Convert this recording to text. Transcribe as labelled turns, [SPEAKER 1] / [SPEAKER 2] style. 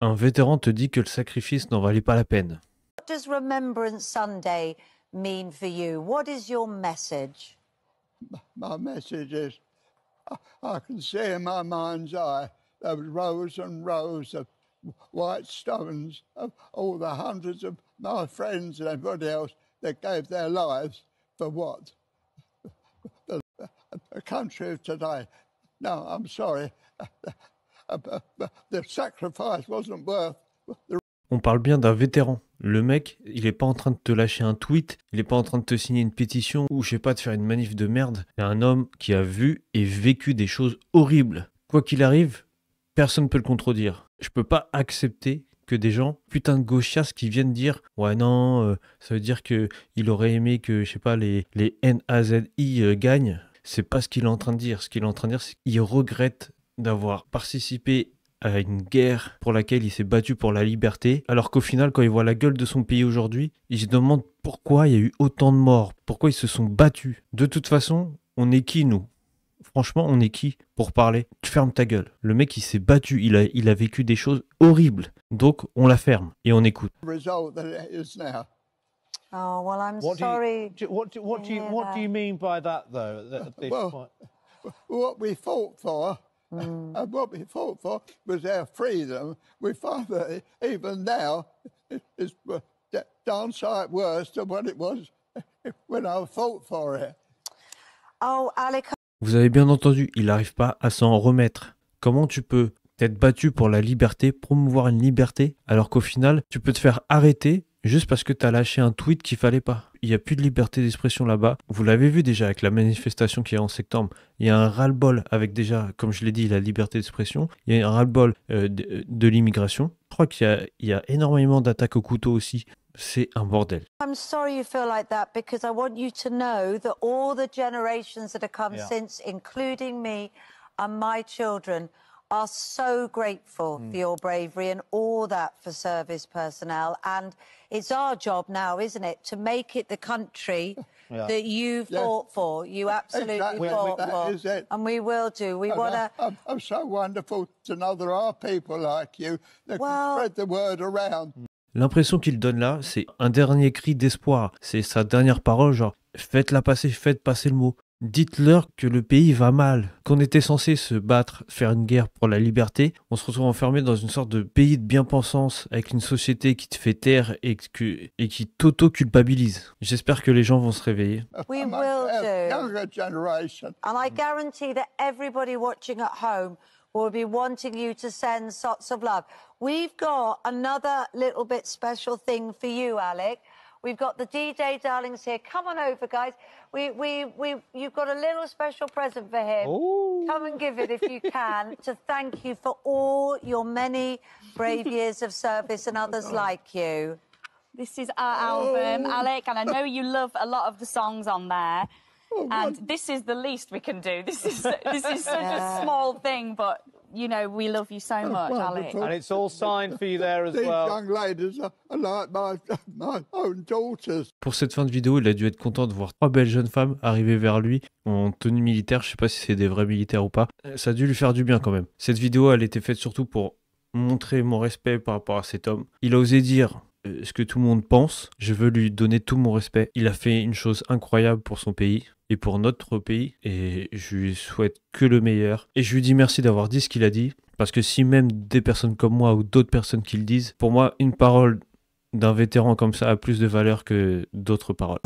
[SPEAKER 1] Un vétéran te dit que le sacrifice n'en valait pas la peine.
[SPEAKER 2] What does Remembrance Sunday mean for you? What is your message?
[SPEAKER 3] My message is, I can see in my mind's eye those rows and rows of white stones of all the hundreds of my friends and everybody else that gave their lives for what? The country of today. No, I'm sorry. The sacrifice wasn't worth the...
[SPEAKER 1] On parle bien d'un vétéran. Le mec, il est pas en train de te lâcher un tweet, il est pas en train de te signer une pétition ou je sais pas, de faire une manif de merde. C'est un homme qui a vu et vécu des choses horribles. Quoi qu'il arrive, personne ne peut le contredire. Je peux pas accepter que des gens, putain de gauchias, qui viennent dire « Ouais non, ça veut dire qu'il aurait aimé que, je sais pas, les NAZI gagnent ». C'est pas ce qu'il est en train de dire. Ce qu'il est en train de dire, c'est qu'il regrette d'avoir participé à une guerre pour laquelle il s'est battu pour la liberté, alors qu'au final, quand il voit la gueule de son pays aujourd'hui, il se demande pourquoi il y a eu autant de morts, pourquoi ils se sont battus. De toute façon, on est qui, nous? Franchement, on est qui pour parler? Tu fermes ta gueule. Le mec, il s'est battu, il a vécu des choses horribles. Donc, on la ferme et on écoute.
[SPEAKER 2] Oh, well, I'm sorry.
[SPEAKER 4] What do you mean by that, though?
[SPEAKER 3] Well, what we fought for, and what we fought for was our freedom. We find that even now it's darn sight worse than what it was when I fought for it.
[SPEAKER 2] Oh, Alec.
[SPEAKER 1] Vous avez bien entendu, il n'arrive pas à s'en remettre. Comment tu peux t'être battu pour la liberté, promouvoir une liberté, alors qu'au final, tu peux te faire arrêter juste parce que tu as lâché un tweet qu'il fallait pas. Il n'y a plus de liberté d'expression là-bas. Vous l'avez vu déjà avec la manifestation qui est en septembre. Il y a un ras-le-bol avec déjà, comme je l'ai dit, la liberté d'expression. Il y a un ras-le-bol de l'immigration. Je crois qu'il y a énormément d'attaques au couteau aussi. C'est un bordel.
[SPEAKER 2] I'm sorry you feel like that because I want you to know that all the generations that have come since, including me and my children, are so grateful for your bravery and all that for service personnel. And it's our job now, isn't it, to make it the country that you fought for. You absolutely fought for. And we will do. We want to...
[SPEAKER 3] I'm so wonderful to know there are people like you that can spread the word around.
[SPEAKER 1] L'impression qu'il donne là, c'est un dernier cri d'espoir. C'est sa dernière parole, genre, faites-la passer, faites passer le mot. Dites-leur que le pays va mal, qu'on était censé se battre, faire une guerre pour la liberté. On se retrouve enfermé dans une sorte de pays de bien-pensance avec une société qui te fait taire et qui t'auto-culpabilise. J'espère que les gens vont se réveiller.
[SPEAKER 2] We will do. And I guarantee that everybody watching at home will be wanting you to send lots of love. We've got another little bit special thing for you, Alec. We've got the D-Day darlings here. Come on over, guys. You've got a little special present for him. Ooh. Come and give it if you can, to thank you for all your many brave years of service and others like you.
[SPEAKER 5] This is our album, Alec, and I know you love a lot of the songs on there. And this is the least we can do. This is such a small thing, but you know we love you so much, Alec.
[SPEAKER 4] And it's all signed for you there as
[SPEAKER 3] These
[SPEAKER 4] well.
[SPEAKER 3] young ladies are like my own daughters.
[SPEAKER 1] Pour cette fin de vidéo, il a dû être content de voir 3 belles jeunes femmes arriver vers lui en tenue militaire. Je sais pas si c'est des vrais militaires ou pas. Ça a dû lui faire du bien quand même. Cette vidéo, elle était faite surtout pour montrer mon respect par rapport à cet homme. Il a osé dire ce que tout le monde pense. Je veux lui donner tout mon respect. Il a fait une chose incroyable pour son pays et pour notre pays, et je lui souhaite que le meilleur. Et je lui dis merci d'avoir dit ce qu'il a dit, parce que si même des personnes comme moi ou d'autres personnes qui le disent, pour moi, une parole d'un vétéran comme ça a plus de valeur que d'autres paroles.